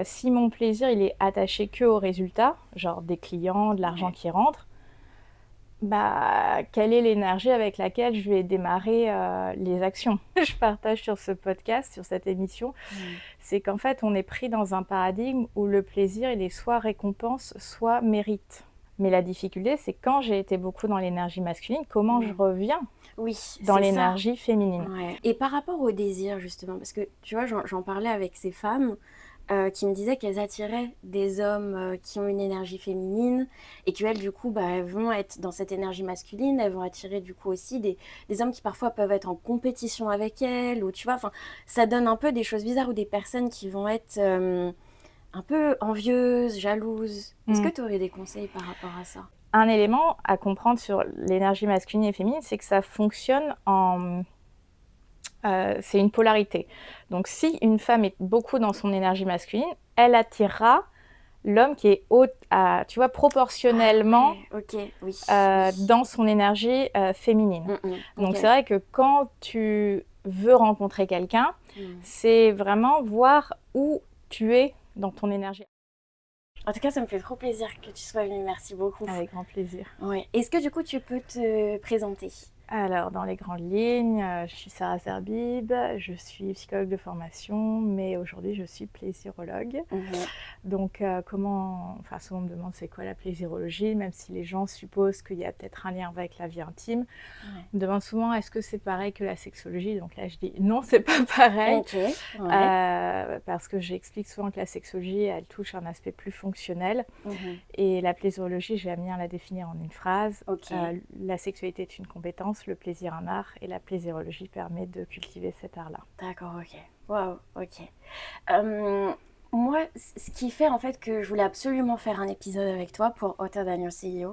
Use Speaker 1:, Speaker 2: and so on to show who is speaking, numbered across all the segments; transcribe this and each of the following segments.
Speaker 1: Si mon plaisir, il est attaché que aux résultats, genre des clients, de l'argent qui rentre, quelle est l'énergie avec laquelle je vais démarrer les actions? Je partage sur ce podcast, sur cette émission, c'est qu'en fait, on est pris dans un paradigme où le plaisir, il est soit récompense, soit mérite. Mais la difficulté, c'est quand j'ai été beaucoup dans l'énergie masculine, comment je reviens dans l'énergie féminine.
Speaker 2: Et par rapport au désir, justement, parce que tu vois, j'en parlais avec ces femmes qui me disaient qu'elles attiraient des hommes qui ont une énergie féminine et qu'elles, du coup, elles vont être dans cette énergie masculine, elles vont attirer, du coup, aussi des hommes qui parfois peuvent être en compétition avec elles, ou tu vois, enfin, ça donne un peu des choses bizarres ou des personnes qui vont être un peu envieuses, jalouses. Est-ce que tu aurais des conseils par rapport à ça?
Speaker 1: Un élément à comprendre sur l'énergie masculine et féminine, c'est que ça fonctionne c'est une polarité. Donc si une femme est beaucoup dans son énergie masculine, elle attirera l'homme qui est tu vois, proportionnellement dans son énergie féminine. Donc c'est vrai que quand tu veux rencontrer quelqu'un, c'est vraiment voir où tu es dans ton énergie.
Speaker 2: En tout cas, ça me fait trop plaisir que tu sois venue. Merci beaucoup.
Speaker 1: Avec grand plaisir.
Speaker 2: Ouais. Est-ce que du coup, tu peux te présenter?
Speaker 1: Alors, dans les grandes lignes, je suis Sarah Zerbib, je suis psychologue de formation, mais aujourd'hui je suis plaisirologue. Donc, souvent on me demande c'est quoi la plaisirologie, même si les gens supposent qu'il y a peut-être un lien avec la vie intime. On me demande souvent est-ce que c'est pareil que la sexologie, donc là je dis non, c'est pas pareil, parce que j'explique souvent que la sexologie elle touche un aspect plus fonctionnel et la plaisirologie j'aime bien la définir en une phrase. La sexualité est une compétence, le plaisir un art et la plaisirologie permet de cultiver cet art-là.
Speaker 2: D'accord, ok. Waouh, ok. Moi, ce qui fait en fait que je voulais absolument faire un épisode avec toi pour Hotter Than Your CEO,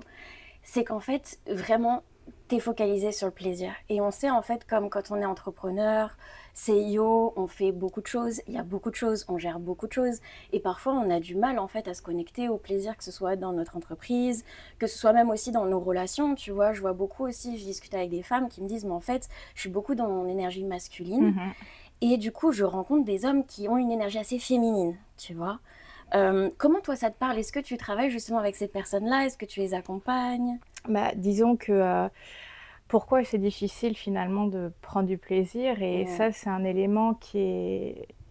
Speaker 2: c'est qu'en fait, vraiment, t'es focalisé sur le plaisir. Et on sait en fait, comme quand on est entrepreneur, CEO, on fait beaucoup de choses, il y a beaucoup de choses, on gère beaucoup de choses. Et parfois, on a du mal en fait à se connecter au plaisir, que ce soit dans notre entreprise, que ce soit même aussi dans nos relations. Tu vois, je vois beaucoup aussi, je discute avec des femmes qui me disent, mais en fait, je suis beaucoup dans mon énergie masculine. Et du coup, je rencontre des hommes qui ont une énergie assez féminine, tu vois. Comment toi ça te parle? Est-ce que tu travailles justement avec ces personnes-là? Est-ce que tu les accompagnes?
Speaker 1: Disons que pourquoi c'est difficile finalement de prendre du plaisir et ça c'est un élément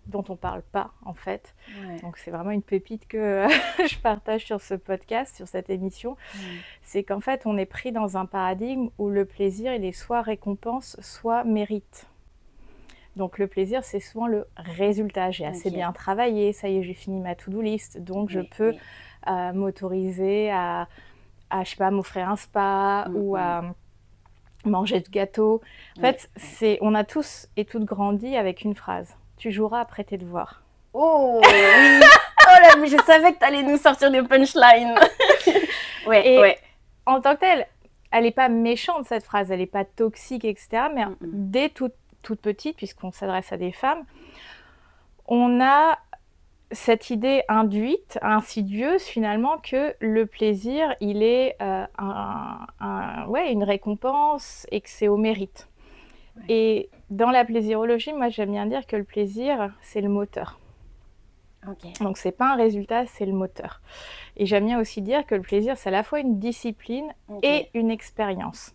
Speaker 1: dont on parle pas en fait. Donc c'est vraiment une pépite que je partage sur ce podcast, sur cette émission. C'est qu'en fait on est pris dans un paradigme où le plaisir il est soit récompense, soit mérite. Donc le plaisir, c'est souvent le résultat. J'ai assez bien travaillé, ça y est, j'ai fini ma to-do list, donc je peux m'autoriser à je sais pas, m'offrir un spa ou à manger de gâteau. En fait, on a tous et toutes grandi avec une phrase. Tu joueras après tes devoirs.
Speaker 2: Oh oui. Oh là, mais je savais que t'allais nous sortir des punchlines.
Speaker 1: En tant que telle, elle n'est pas méchante cette phrase, elle n'est pas toxique, etc. Mais dès toute petite, puisqu'on s'adresse à des femmes, on a cette idée induite, insidieuse finalement, que le plaisir, il est une récompense et que c'est au mérite. Et dans la plaisirologie, moi j'aime bien dire que le plaisir, c'est le moteur. Donc c'est pas un résultat, c'est le moteur. Et j'aime bien aussi dire que le plaisir, c'est à la fois une discipline et une expérience.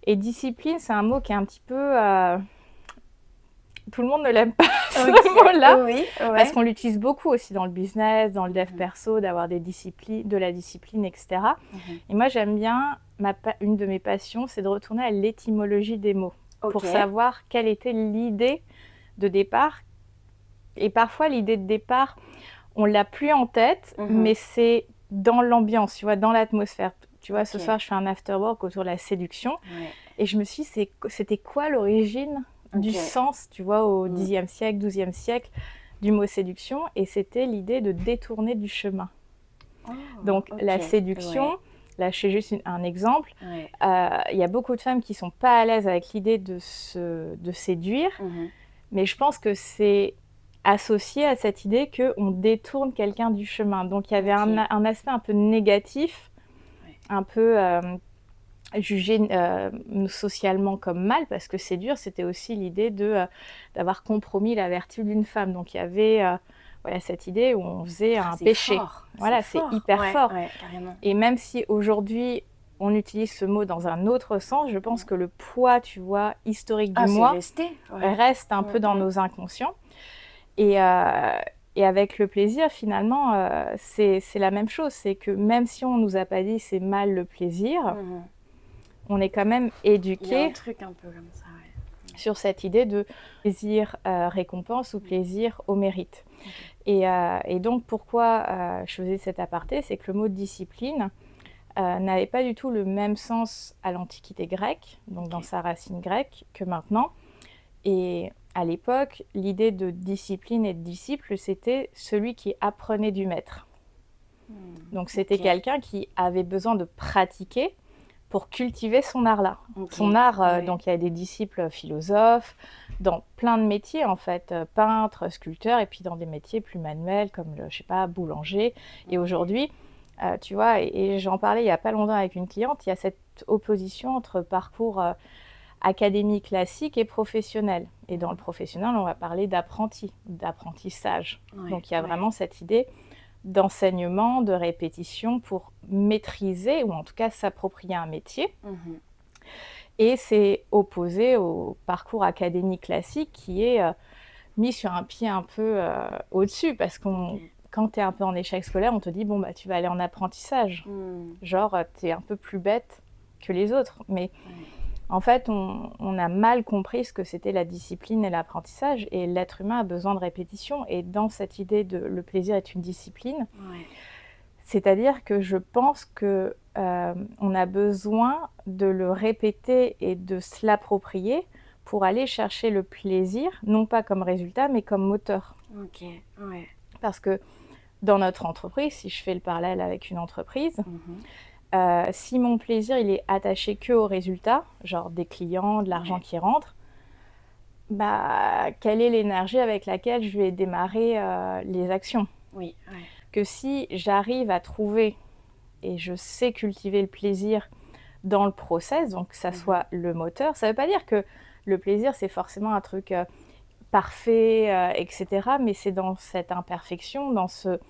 Speaker 1: Et discipline, c'est un mot qui est un petit peu... tout le monde ne l'aime pas, ce mot-là, parce qu'on l'utilise beaucoup aussi dans le business, dans le dev perso, d'avoir de la discipline, etc. Et moi, j'aime bien, une de mes passions, c'est de retourner à l'étymologie des mots, pour savoir quelle était l'idée de départ. Et parfois, l'idée de départ, on ne l'a plus en tête, mais c'est dans l'ambiance, tu vois, dans l'atmosphère. Tu vois, ce soir, je fais un after-work autour de la séduction. Et je me suis dit, c'était quoi l'origine du sens, tu vois, au Xe siècle, XIIe siècle, du mot séduction? Et c'était l'idée de détourner du chemin. Donc, la séduction, là, je fais juste un exemple. Il y a beaucoup de femmes qui ne sont pas à l'aise avec l'idée de séduire, mais je pense que c'est associé à cette idée qu'on détourne quelqu'un du chemin. Donc, il y avait un aspect un peu négatif, un peu jugé socialement comme mal, parce que séduire, c'était aussi l'idée d'avoir compromis la vertu d'une femme. Donc, il y avait voilà, cette idée où on faisait un péché.
Speaker 2: Fort.
Speaker 1: Voilà, c'est hyper fort.
Speaker 2: Ouais, carrément.
Speaker 1: Et même si aujourd'hui, on utilise ce mot dans un autre sens, je pense que le poids, tu vois, historique du moi reste un peu dans nos inconscients. Et avec le plaisir, finalement, c'est la même chose. C'est que même si on ne nous a pas dit c'est mal le plaisir, on est quand même éduqué.
Speaker 2: Il y a un truc un peu comme ça,
Speaker 1: sur cette idée de plaisir récompense ou plaisir au mérite. Et donc, pourquoi je faisais cet aparté, c'est que le mot discipline n'avait pas du tout le même sens à l'Antiquité grecque, donc dans sa racine grecque, que maintenant. Et à l'époque, l'idée de discipline et de disciple, c'était celui qui apprenait du maître. Donc c'était quelqu'un qui avait besoin de pratiquer pour cultiver son art-là. Son art, donc il y a des disciples philosophes, dans plein de métiers en fait, peintres, sculpteurs, et puis dans des métiers plus manuels comme, je sais pas, boulanger. Et aujourd'hui, tu vois, et j'en parlais il n'y a pas longtemps avec une cliente, il y a cette opposition entre parcours académique classique et professionnel. Et dans le professionnel, on va parler d'apprentissage. Donc il y a vraiment cette idée d'enseignement, de répétition pour maîtriser ou en tout cas s'approprier un métier. Et c'est opposé au parcours académique classique qui est mis sur un pied un peu au-dessus parce qu'on quand tu es un peu en échec scolaire, on te dit bon bah tu vas aller en apprentissage. Genre tu es un peu plus bête que les autres. Mais en fait, on a mal compris ce que c'était la discipline et l'apprentissage, et l'être humain a besoin de répétition. Et dans cette idée de le plaisir est une discipline, c'est-à-dire que je pense que on a besoin de le répéter et de se l'approprier pour aller chercher le plaisir, non pas comme résultat, mais comme moteur. Parce que dans notre entreprise, si je fais le parallèle avec une entreprise, si mon plaisir il est attaché que au résultat, genre des clients, de l'argent qui rentre, bah, quelle est l'énergie avec laquelle je vais démarrer les actions? Que si j'arrive à trouver et je sais cultiver le plaisir dans le process, donc que ça soit le moteur, ça ne veut pas dire que le plaisir c'est forcément un truc parfait, etc. Mais c'est dans cette imperfection, dans ce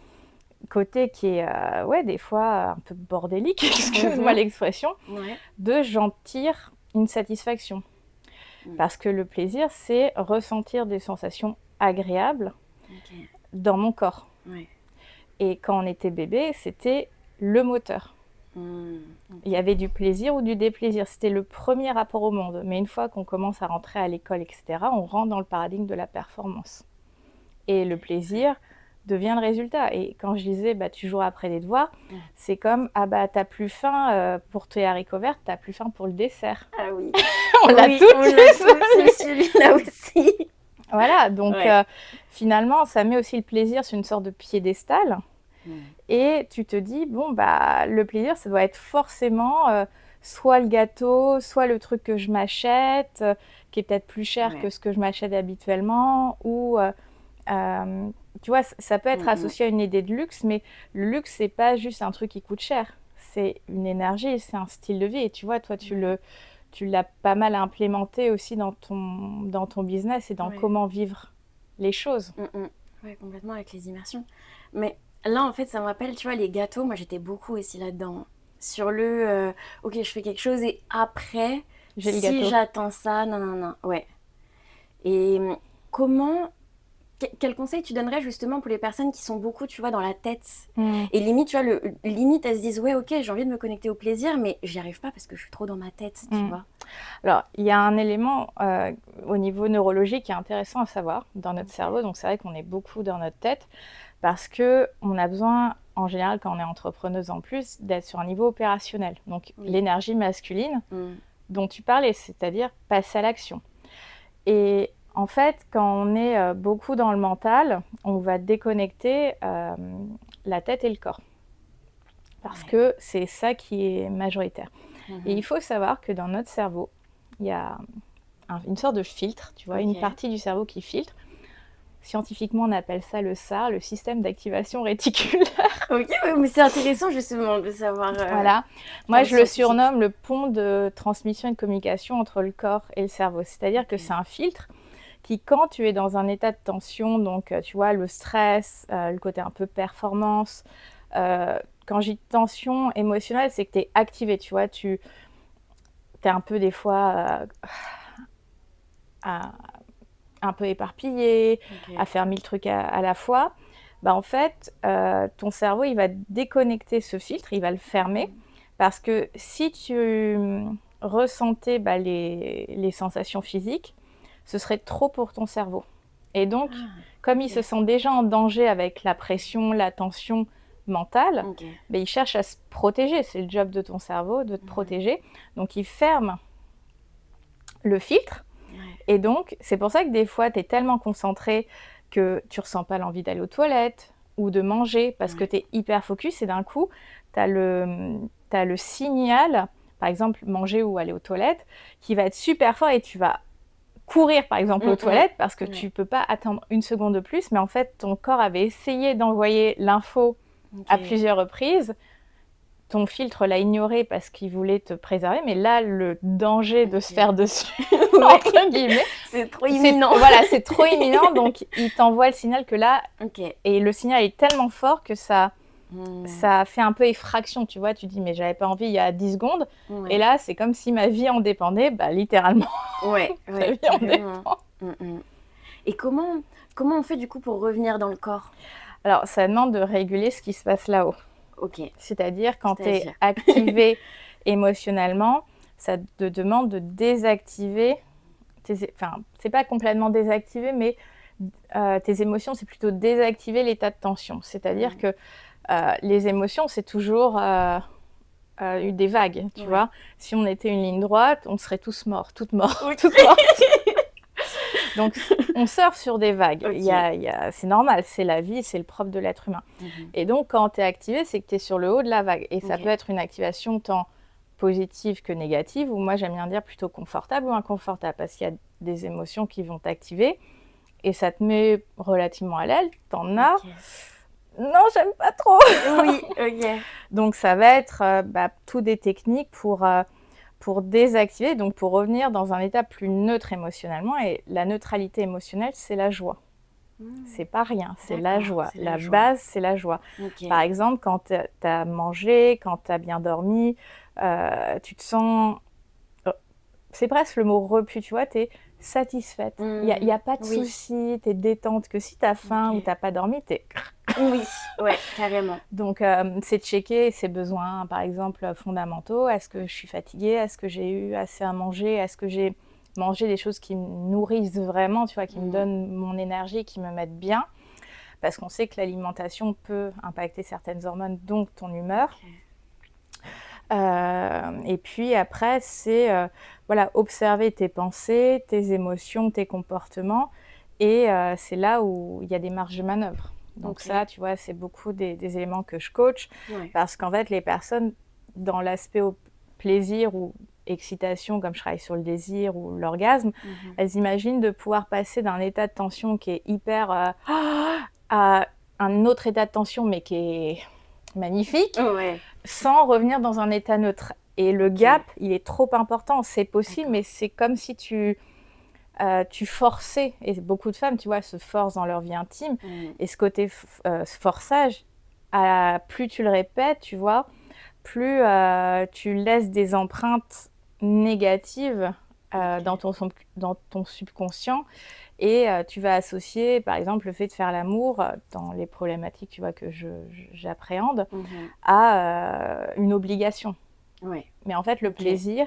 Speaker 1: côté qui est des fois un peu bordélique, excuse-moi l'expression, de j'en tire une satisfaction. Parce que le plaisir, c'est ressentir des sensations agréables dans mon corps. Et quand on était bébé, c'était le moteur. Il y avait du plaisir ou du déplaisir. C'était le premier rapport au monde. Mais une fois qu'on commence à rentrer à l'école, etc., on rentre dans le paradigme de la performance. Et le plaisir devient le résultat. Et quand je disais tu joueras après les devoirs, c'est comme t'as plus faim pour tes haricots verts, t'as plus faim pour le dessert.
Speaker 2: Ah oui.
Speaker 1: on l'a tous
Speaker 2: celui-là aussi.
Speaker 1: Voilà, donc finalement ça met aussi le plaisir sur une sorte de piédestal. Et tu te dis le plaisir ça doit être forcément soit le gâteau, soit le truc que je m'achète qui est peut-être plus cher que ce que je m'achète habituellement, ou tu vois, ça peut être associé à une idée de luxe, mais le luxe, c'est pas juste un truc qui coûte cher. C'est une énergie, c'est un style de vie. Et tu vois, toi, tu l'as pas mal implémenté aussi dans ton business et dans comment vivre les choses.
Speaker 2: Oui, complètement, avec les immersions. Mais là, en fait, ça me rappelle, tu vois, les gâteaux. Moi, j'étais beaucoup aussi là-dedans. Sur ok, je fais quelque chose et après, si j'attends ça, non. Ouais. Et quel conseil tu donnerais justement pour les personnes qui sont beaucoup, tu vois, dans la tête et limite, tu vois, limite elles se disent ouais, ok, j'ai envie de me connecter au plaisir, mais j'y arrive pas parce que je suis trop dans ma tête, tu vois.
Speaker 1: Alors, il y a un élément au niveau neurologique qui est intéressant à savoir dans notre cerveau. Donc, c'est vrai qu'on est beaucoup dans notre tête parce qu'on a besoin, en général, quand on est entrepreneuse en plus, d'être sur un niveau opérationnel. Donc, l'énergie masculine dont tu parlais, c'est-à-dire passer à l'action. Et en fait, quand on est beaucoup dans le mental, on va déconnecter la tête et le corps. Parce que c'est ça qui est majoritaire. Et il faut savoir que dans notre cerveau, il y a une sorte de filtre, tu vois, une partie du cerveau qui filtre. Scientifiquement, on appelle ça le SAR, le système d'activation réticulaire.
Speaker 2: Ok, mais c'est intéressant justement de savoir.
Speaker 1: Voilà. Moi, je le surnomme le pont de transmission et de communication entre le corps et le cerveau. C'est-à-dire que c'est un filtre qui, quand tu es dans un état de tension, donc tu vois, le stress, le côté un peu performance, quand j'ai tension émotionnelle, c'est que tu es activé, tu vois, tu es un peu des fois un peu éparpillé, à faire 1000 trucs à la fois. Bah, en fait, ton cerveau, il va déconnecter ce filtre, il va le fermer, parce que si tu ressentais les sensations physiques, ce serait trop pour ton cerveau. Et donc, comme il se sent déjà en danger avec la pression, la tension mentale, bah, il cherche à se protéger. C'est le job de ton cerveau, de te protéger. Donc, il ferme le filtre. Et donc, c'est pour ça que des fois, tu es tellement concentré que tu ressens pas l'envie d'aller aux toilettes ou de manger parce que tu es hyper focus et d'un coup, tu as le signal, par exemple, manger ou aller aux toilettes, qui va être super fort et tu vas courir, par exemple, aux toilettes parce que tu peux pas attendre une seconde de plus. Mais en fait, ton corps avait essayé d'envoyer l'info à plusieurs reprises. Ton filtre l'a ignoré parce qu'il voulait te préserver, mais là, le danger de se faire dessus, entre guillemets,
Speaker 2: c'est trop imminent.
Speaker 1: Voilà, c'est trop imminent, donc il t'envoie le signal que là, et le signal est tellement fort que ça fait un peu effraction, tu vois, tu dis, mais j'avais pas envie il y a 10 secondes, et là, c'est comme si ma vie en dépendait, bah littéralement,
Speaker 2: ma vie en dépend. Et comment on fait du coup pour revenir dans le corps?
Speaker 1: Alors, ça demande de réguler ce qui se passe là-haut. C'est-à-dire, quand tu es activé émotionnellement, ça te demande de désactiver, enfin, c'est pas complètement désactiver, mais tes émotions, c'est plutôt désactiver l'état de tension. C'est-à-dire que les émotions, c'est toujours des vagues, tu vois. Si on était une ligne droite, on serait tous morts, toutes mortes, toutes mortes. Donc, on surfe sur des vagues. C'est normal, c'est la vie, c'est le propre de l'être humain. Et donc, quand tu es activé, c'est que tu es sur le haut de la vague. Et ça peut être une activation tant positive que négative, ou moi, j'aime bien dire plutôt confortable ou inconfortable, parce qu'il y a des émotions qui vont t'activer et ça te met relativement à l'aile. T'en as. Non, j'aime pas trop. Donc, ça va être tout des techniques pour désactiver, donc pour revenir dans un état plus neutre émocionnellement. Et la neutralité émotionnelle, c'est la joie. C'est pas rien, c'est la joie. La base, c'est la joie. Par exemple, quand tu as mangé, quand tu as bien dormi, tu te sens... c'est presque le mot repu, tu vois, tu es satisfaite. Il n'y a pas de souci, tu es détente. Que si tu as faim ou tu n'as pas dormi, tu es...
Speaker 2: carrément.
Speaker 1: Donc, c'est de checker ses besoins, par exemple, fondamentaux. Est-ce que je suis fatiguée? Est-ce que j'ai eu assez à manger? Est-ce que j'ai mangé des choses qui me nourrissent vraiment, tu vois, qui me donnent mon énergie, qui me mettent bien? Parce qu'on sait que l'alimentation peut impacter certaines hormones, donc ton humeur. Et puis après, c'est observer tes pensées, tes émotions, tes comportements. Et c'est là où il y a des marges de manœuvre. Donc ça, tu vois, c'est beaucoup des éléments que je coach. Parce qu'en fait, les personnes, dans l'aspect au plaisir ou excitation, comme je travaille sur le désir ou l'orgasme, elles imaginent de pouvoir passer d'un état de tension qui est hyper à un autre état de tension, mais qui est magnifique, sans revenir dans un état neutre. Et le gap, il est trop important. C'est possible, mais c'est comme si tu forçais. Et beaucoup de femmes, tu vois, se forcent dans leur vie intime. Et ce côté forçage, plus tu le répètes, tu vois, plus tu laisses des empreintes négatives dans ton subconscient. Et tu vas associer, par exemple, le fait de faire l'amour dans les problématiques, tu vois, que j'appréhende, à une obligation. Mais en fait, le plaisir,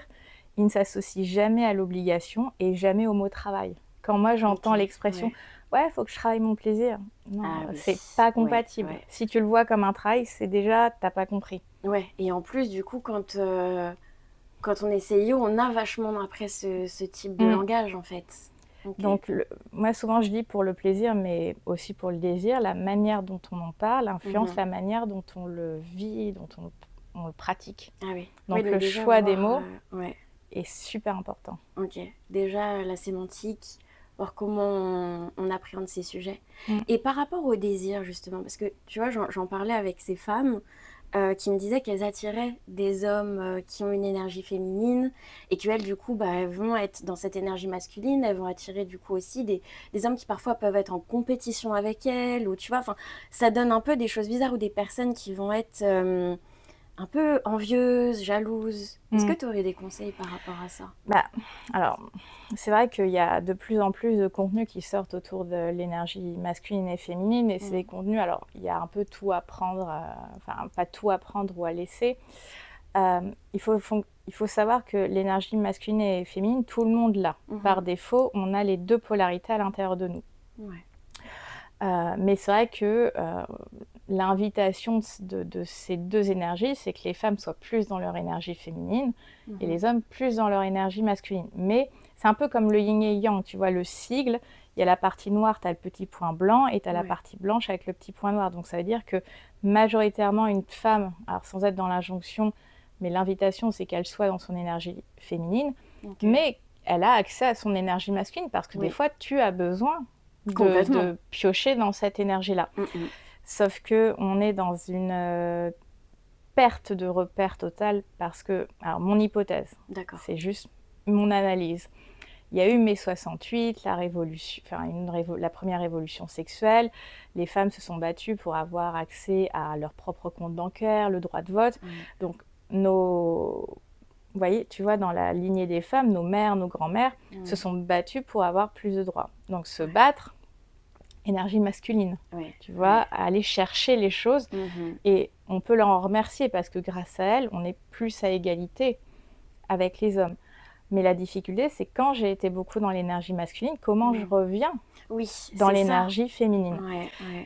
Speaker 1: il ne s'associe jamais à l'obligation et jamais au mot travail. Quand moi, j'entends l'expression « ouais, il faut que je travaille mon plaisir », non, c'est pas compatible. Si tu le vois comme un travail, c'est déjà, t'as pas compris.
Speaker 2: Et en plus, du coup, quand on est CIO, on a vachement après ce type de langage, en fait.
Speaker 1: Donc, moi, souvent, je dis pour le plaisir, mais aussi pour le désir, la manière dont on en parle influence la manière dont on le vit, dont on le pratique. Donc, le choix des mots est super important.
Speaker 2: Déjà, la sémantique, voir comment on appréhende ces sujets. Et par rapport au désir, justement, parce que, tu vois, j'en parlais avec ces femmes, qui me disaient qu'elles attiraient des hommes qui ont une énergie féminine et qu'elles, du coup, elles vont être dans cette énergie masculine, elles vont attirer, du coup, aussi des hommes qui parfois peuvent être en compétition avec elles, ou tu vois, enfin, ça donne un peu des choses bizarres ou des personnes qui vont être un peu envieuses, jalouses. Est-ce que tu aurais des conseils par rapport à ça?
Speaker 1: Alors, c'est vrai qu'il y a de plus en plus de contenus qui sortent autour de l'énergie masculine et féminine, et c'est des contenus, alors il y a un peu tout à prendre, enfin pas tout à prendre ou à laisser. Il faut savoir que l'énergie masculine et féminine, tout le monde l'a. Par défaut, on a les deux polarités à l'intérieur de nous. Mais c'est vrai que l'invitation de ces deux énergies, c'est que les femmes soient plus dans leur énergie féminine et les hommes plus dans leur énergie masculine. Mais c'est un peu comme le yin et yang, tu vois, le sigle, il y a la partie noire, tu as le petit point blanc, et tu as la partie blanche avec le petit point noir. Donc ça veut dire que majoritairement, une femme, alors sans être dans l'injonction, mais l'invitation, c'est qu'elle soit dans son énergie féminine, mais elle a accès à son énergie masculine, parce que des fois, tu as besoin de piocher dans cette énergie-là. Sauf qu'on est dans une perte de repère totale, parce que, alors mon hypothèse, c'est juste mon analyse. Il y a eu mai 68, la première révolution sexuelle. Les femmes se sont battues pour avoir accès à leur propre compte bancaire, le droit de vote. Donc, vous voyez, tu vois, dans la lignée des femmes, nos mères, nos grands-mères se sont battues pour avoir plus de droits. Donc, se battre, énergie masculine, tu vois, à aller chercher les choses. Et on peut leur en remercier, parce que grâce à elles, on est plus à égalité avec les hommes. Mais la difficulté, c'est quand j'ai été beaucoup dans l'énergie masculine, comment je reviens dans l'énergie féminine.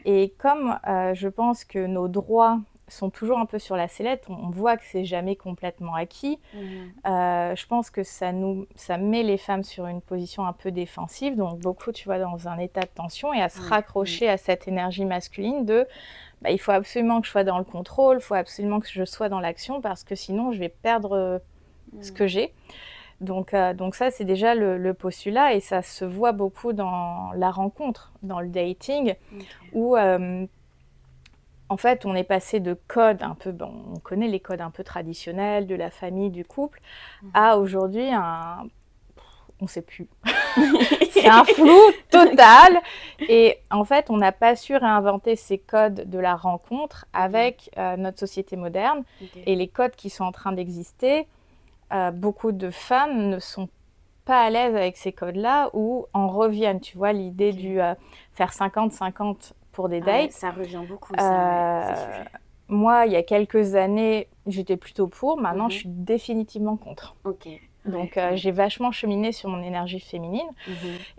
Speaker 1: Et comme je pense que nos droits sont toujours un peu sur la sellette, on voit que c'est jamais complètement acquis. Je pense que ça met les femmes sur une position un peu défensive, donc beaucoup, tu vois, dans un état de tension, et à se raccrocher à cette énergie masculine de il faut absolument que je sois dans le contrôle, il faut absolument que je sois dans l'action, parce que sinon je vais perdre ce que j'ai. Donc ça, c'est déjà le postulat, et ça se voit beaucoup dans la rencontre, dans le dating, où en fait, on est passé de codes un peu, on connaît les codes un peu traditionnels de la famille, du couple, à aujourd'hui on ne sait plus. C'est un flou total. Et en fait, on n'a pas su réinventer ces codes de la rencontre avec notre société moderne. Et les codes qui sont en train d'exister, beaucoup de femmes ne sont pas à l'aise avec ces codes-là, ou en reviennent. Tu vois, l'idée du faire 50-50 pour des dates.
Speaker 2: Ça revient beaucoup, ça, ces sujets.
Speaker 1: Moi, il y a quelques années, j'étais plutôt pour. Maintenant, je suis définitivement contre. Donc, j'ai vachement cheminé sur mon énergie féminine.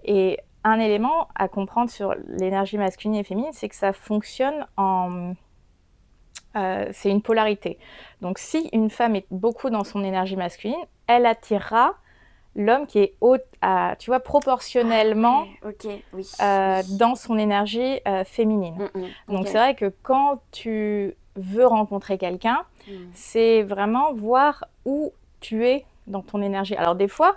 Speaker 1: Et un élément à comprendre sur l'énergie masculine et féminine, c'est que ça fonctionne c'est une polarité. Donc, si une femme est beaucoup dans son énergie masculine, elle attirera l'homme qui est tu vois, proportionnellement dans son énergie féminine. Donc, c'est vrai que quand tu veux rencontrer quelqu'un, c'est vraiment voir où tu es dans ton énergie. Alors, des fois,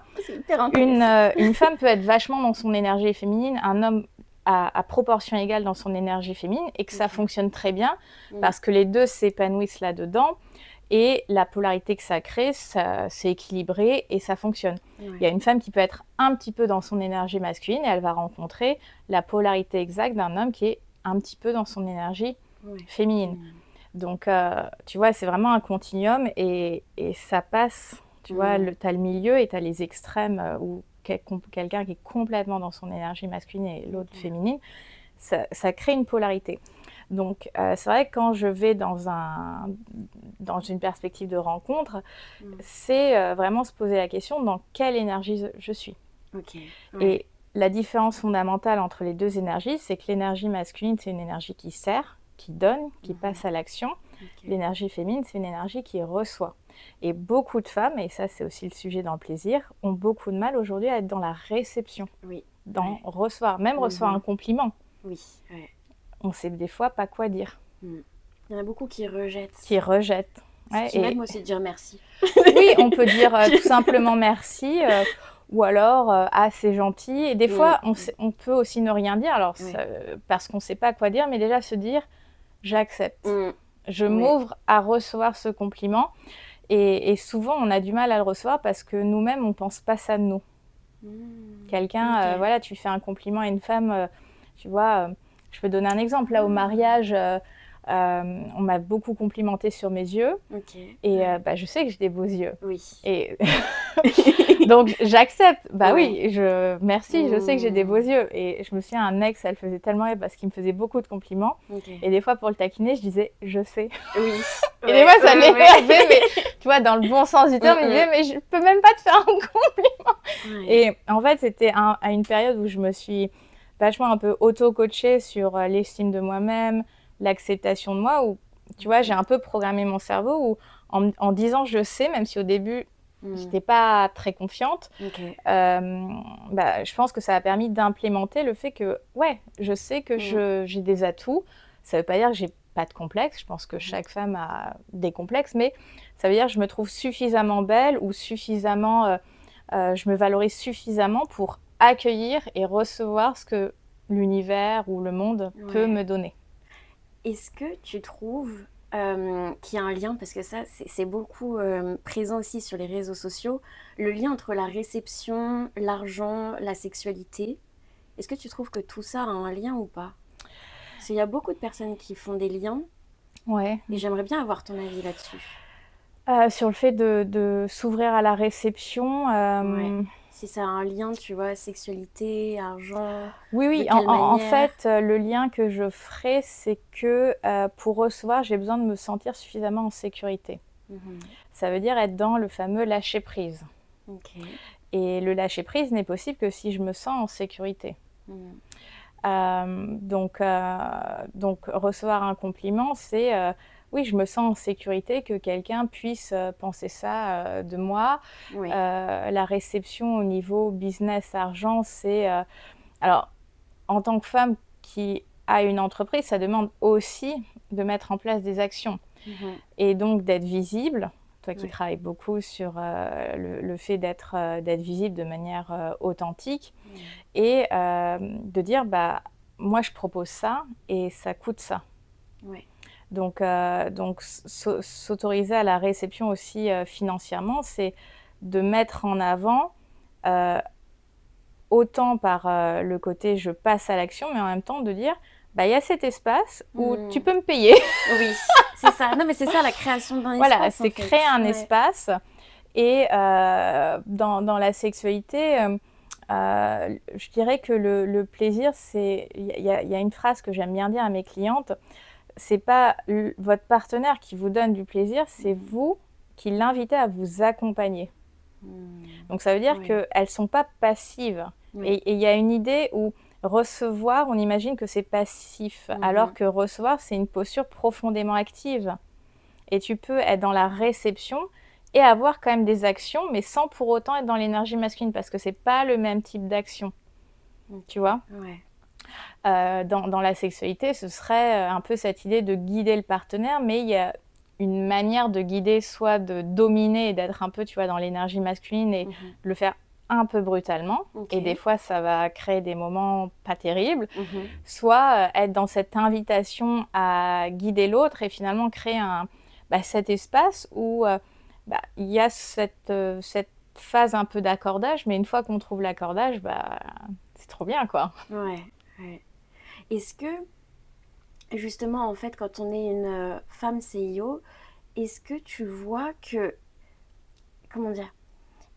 Speaker 1: une femme peut être vachement dans son énergie féminine, un homme à proportion égale dans son énergie féminine, et que ça fonctionne très bien, parce que les deux s'épanouissent là-dedans, et la polarité que ça crée, c'est équilibré et ça fonctionne. Il y a une femme qui peut être un petit peu dans son énergie masculine, et elle va rencontrer la polarité exacte d'un homme qui est un petit peu dans son énergie féminine. Donc, tu vois, c'est vraiment un continuum, et ça passe, tu vois, tu as le milieu et tu as les extrêmes où quelqu'un qui est complètement dans son énergie masculine et l'autre féminine, ça crée une polarité. Donc, c'est vrai que quand je vais dans une perspective de rencontre, c'est vraiment se poser la question dans quelle énergie je suis. Et la différence fondamentale entre les deux énergies, c'est que l'énergie masculine, c'est une énergie qui sert, qui donne, qui passe à l'action. L'énergie féminine, c'est une énergie qui reçoit. Et beaucoup de femmes, et ça c'est aussi le sujet dans le plaisir, ont beaucoup de mal aujourd'hui à être dans la réception, dans recevoir, même recevoir un compliment. On ne sait des fois pas quoi dire.
Speaker 2: Il y en a beaucoup qui rejettent.
Speaker 1: Et
Speaker 2: même aussi dire merci.
Speaker 1: Oui, on peut dire tout simplement merci, ou alors c'est gentil. Et des fois, on peut aussi ne rien dire, alors parce qu'on ne sait pas quoi dire, mais déjà se dire j'accepte. Je m'ouvre à recevoir ce compliment. Et souvent, on a du mal à le recevoir parce que nous-mêmes, on ne pense pas ça de nous. Quelqu'un, voilà, tu fais un compliment à une femme, tu vois, je peux donner un exemple. Là, au mariage, on m'a beaucoup complimenté sur mes yeux. Et je sais que j'ai des beaux yeux.
Speaker 2: Oui.
Speaker 1: Et donc, j'accepte. Oui, merci, je sais que j'ai des beaux yeux. Et je me souviens, un ex, elle faisait tellement rire parce qu'il me faisait beaucoup de compliments. Et des fois, pour le taquiner, je disais « je sais ».
Speaker 2: Oui.
Speaker 1: Et des fois, ça l'énervait, mais tu vois, dans le bon sens du terme, il disait « mais je peux même pas te faire un compliment ». Et en fait, c'était à une période où je me suis vachement un peu auto-coachée sur l'estime de moi-même, l'acceptation de moi, où, tu vois, j'ai un peu programmé mon cerveau où, en disant « je sais », même si au début, j'étais pas très confiante, je pense que ça a permis d'implémenter le fait que, ouais, je sais que j'ai des atouts. Ça veut pas dire que j'ai pas de complexe. Je pense que chaque femme a des complexes, mais ça veut dire que je me trouve suffisamment belle ou suffisamment, je me valorise suffisamment pour accueillir et recevoir ce que l'univers ou le monde peut me donner.
Speaker 2: Est-ce que tu trouves qu'il y a un lien, parce que ça, c'est beaucoup présent aussi sur les réseaux sociaux, le lien entre la réception, l'argent, la sexualité. Est-ce que tu trouves que tout ça a un lien ou pas? Parce qu'il y a beaucoup de personnes qui font des liens.
Speaker 1: Ouais.
Speaker 2: Et j'aimerais bien avoir ton avis là-dessus.
Speaker 1: Sur le fait de s'ouvrir à la réception.
Speaker 2: Si ça a un lien, tu vois, sexualité, argent.
Speaker 1: Oui. En fait, le lien que je ferai, c'est que pour recevoir, j'ai besoin de me sentir suffisamment en sécurité. Ça veut dire être dans le fameux lâcher-prise. Et le lâcher-prise n'est possible que si je me sens en sécurité. Donc, recevoir un compliment, c'est oui, je me sens en sécurité que quelqu'un puisse penser ça de moi. La réception au niveau business, argent, c'est... alors, en tant que femme qui a une entreprise, ça demande aussi de mettre en place des actions. Et donc d'être visible. Toi qui travailles beaucoup sur le fait d'être visible de manière authentique et de dire moi je propose ça et ça coûte ça. Donc s'autoriser à la réception aussi financièrement, c'est de mettre en avant autant par le côté je passe à l'action, mais en même temps de dire il y a cet espace où tu peux me payer.
Speaker 2: Oui, c'est ça. Non, mais c'est ça la création d'un espace.
Speaker 1: Voilà, c'est créer un espace. Et dans la sexualité, je dirais que le plaisir, c'est... Il y a une phrase que j'aime bien dire à mes clientes, c'est pas votre partenaire qui vous donne du plaisir, c'est vous qui l'invitez à vous accompagner. Donc ça veut dire qu'elles ne sont pas passives. Et il y a une idée où recevoir, on imagine que c'est passif, alors que recevoir, c'est une posture profondément active. Et tu peux être dans la réception et avoir quand même des actions, mais sans pour autant être dans l'énergie masculine, parce que c'est pas le même type d'action. Tu vois ? Dans la sexualité, ce serait un peu cette idée de guider le partenaire, mais il y a une manière de guider, soit de dominer et d'être un peu, tu vois, dans l'énergie masculine et le faire un peu brutalement, et des fois ça va créer des moments pas terribles, soit être dans cette invitation à guider l'autre et finalement créer cet espace où il y a cette phase un peu d'accordage, mais une fois qu'on trouve l'accordage, c'est trop bien, quoi.
Speaker 2: Est-ce que, justement, en fait, quand on est une femme CIO, est-ce que tu vois que... Comment dire ?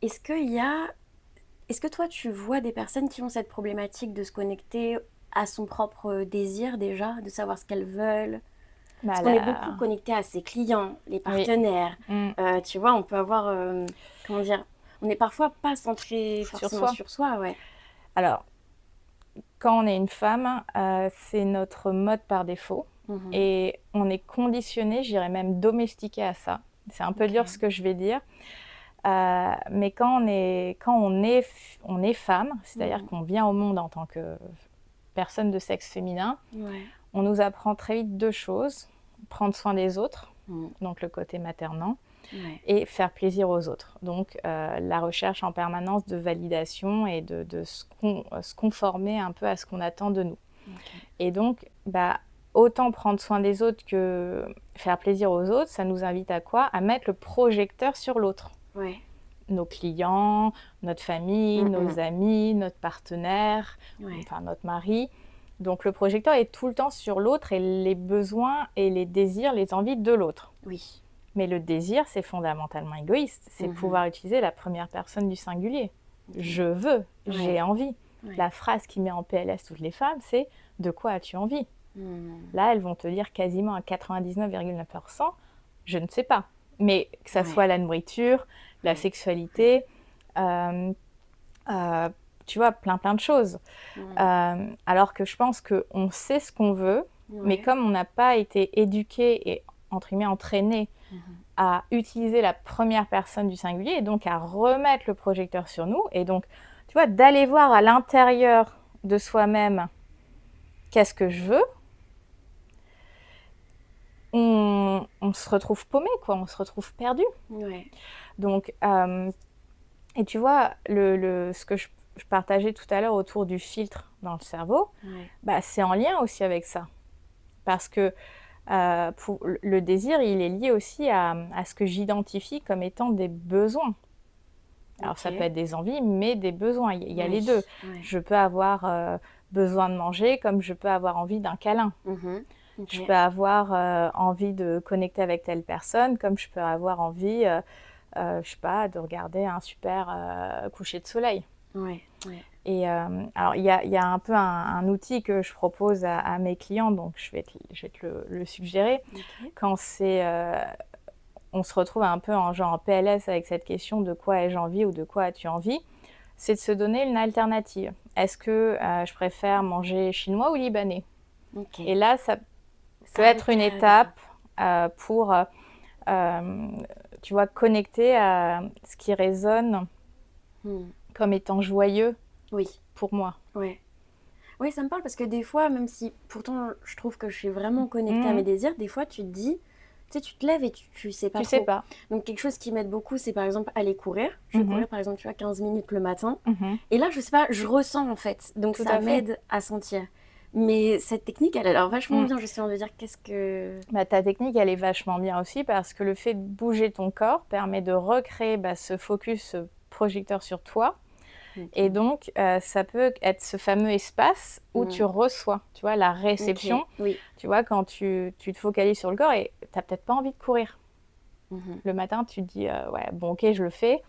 Speaker 2: Est-ce que toi, tu vois des personnes qui ont cette problématique de se connecter à son propre désir déjà, de savoir ce qu'elles veulent ? Parce qu'on est beaucoup connecté à ses clients, les partenaires. Tu vois, on peut avoir... comment dire ? On n'est parfois pas centré forcément sur soi.
Speaker 1: Alors, quand on est une femme, c'est notre mode par défaut. Et on est conditionné, je dirais même domestiqué à ça. C'est un peu dur ce que je vais dire. Mais quand on est femme, c'est-à-dire qu'on vient au monde en tant que personne de sexe féminin, on nous apprend très vite deux choses. Prendre soin des autres, donc le côté maternant, et faire plaisir aux autres. Donc la recherche en permanence de validation et de se conformer un peu à ce qu'on attend de nous. Et donc, autant prendre soin des autres que faire plaisir aux autres, ça nous invite à quoi? À mettre le projecteur sur l'autre.
Speaker 2: Ouais.
Speaker 1: Nos clients, notre famille, nos amis, notre partenaire, enfin notre mari. Donc le projecteur est tout le temps sur l'autre et les besoins et les désirs, les envies de l'autre.
Speaker 2: Oui.
Speaker 1: Mais le désir, c'est fondamentalement égoïste. C'est pouvoir utiliser la première personne du singulier. Je veux, j'ai envie. La phrase qui met en PLS toutes les femmes, c'est « de quoi as-tu envie ?» Là, elles vont te dire quasiment à 99,9%, je ne sais pas. Mais que ça soit la nourriture, la sexualité, tu vois, plein de choses. Alors que je pense qu'on sait ce qu'on veut, mais comme on n'a pas été éduqué et entre guillemets entraîné à utiliser la première personne du singulier et donc à remettre le projecteur sur nous et donc, tu vois, d'aller voir à l'intérieur de soi-même qu'est-ce que je veux, on se retrouve paumé, quoi, on se retrouve perdu. Donc, et tu vois, ce que je partageais tout à l'heure autour du filtre dans le cerveau, bah, c'est en lien aussi avec ça. Parce que pour le désir, il est lié aussi à ce que j'identifie comme étant des besoins. Alors, ça peut être des envies, mais des besoins. Il y a les deux. Je peux avoir besoin de manger comme je peux avoir envie d'un câlin. Je peux avoir envie de connecter avec telle personne comme je peux avoir envie, je sais pas, de regarder un super coucher de soleil. Et alors, il y a un peu un outil que je propose à mes clients, donc je vais te le suggérer. Quand on se retrouve un peu en PLS avec cette question de quoi ai-je envie ou de quoi as-tu envie, c'est de se donner une alternative. Est-ce que je préfère manger chinois ou libanais? Et là, ça peut être une étape pour, tu vois, connecter à ce qui résonne comme étant joyeux pour moi.
Speaker 2: Oui, ça me parle parce que des fois, même si pourtant je trouve que je suis vraiment connectée à mes désirs, des fois tu te dis, tu sais, tu te lèves et tu sais pas trop.
Speaker 1: Sais pas.
Speaker 2: Donc quelque chose qui m'aide beaucoup, c'est par exemple aller courir. Je vais courir par exemple, tu vois, 15 minutes le matin. Et là, je sais pas, je ressens en fait. Donc ça m'aide à sentir. Mais cette technique, elle a l'air vachement bien, justement, de dire qu'est-ce que...
Speaker 1: Bah, ta technique, elle est vachement bien aussi parce que le fait de bouger ton corps permet de recréer ce focus, ce projecteur sur toi. Et donc, ça peut être ce fameux espace où tu reçois, tu vois, la réception. Tu vois, quand tu te focalises sur le corps et tu n'as peut-être pas envie de courir. Le matin, tu te dis, ouais, bon, ok, je le fais.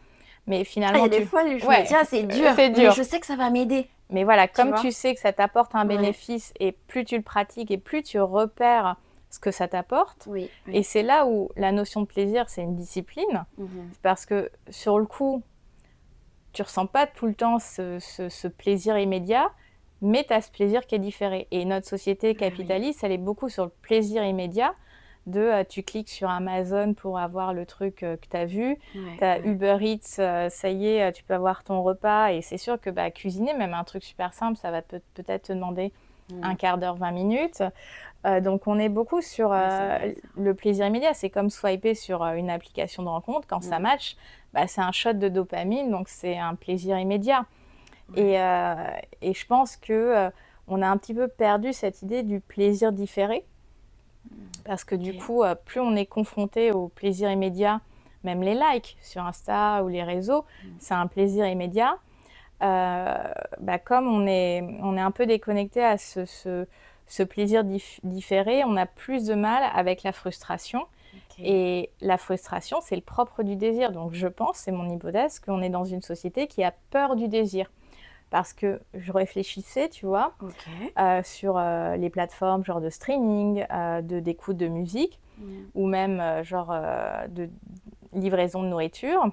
Speaker 1: Mais finalement,
Speaker 2: il y a des fois, je me dis, c'est dur, mais je sais que ça va m'aider.
Speaker 1: Mais voilà, comme tu sais que ça t'apporte un bénéfice et plus tu le pratiques et plus tu repères ce que ça t'apporte. Et c'est là où la notion de plaisir, c'est une discipline. Parce que sur le coup, tu ressens pas tout le temps ce plaisir immédiat, mais tu as ce plaisir qui est différé. Et notre société capitaliste, elle est beaucoup sur le plaisir immédiat. Tu cliques sur Amazon pour avoir le truc que tu as vu, tu as Uber Eats, ça y est, tu peux avoir ton repas, et c'est sûr que cuisiner, même un truc super simple, ça va peut-être te demander un quart d'heure, 20 minutes. Donc on est beaucoup sur le plaisir immédiat. C'est comme swiper sur une application de rencontre, quand ça match, c'est un shot de dopamine, donc c'est un plaisir immédiat. Et je pense qu'on a un petit peu perdu cette idée du plaisir différé. Parce que du coup, plus on est confronté au plaisir immédiat, même les likes sur Insta ou les réseaux, c'est un plaisir immédiat. Comme on est un peu déconnecté à ce plaisir différé, on a plus de mal avec la frustration. Et la frustration, c'est le propre du désir. Donc je pense, c'est mon hypothèse, qu'on est dans une société qui a peur du désir. Parce que je réfléchissais, tu vois, sur les plateformes genre de streaming, d'écoute de musique, ou même de livraison de nourriture.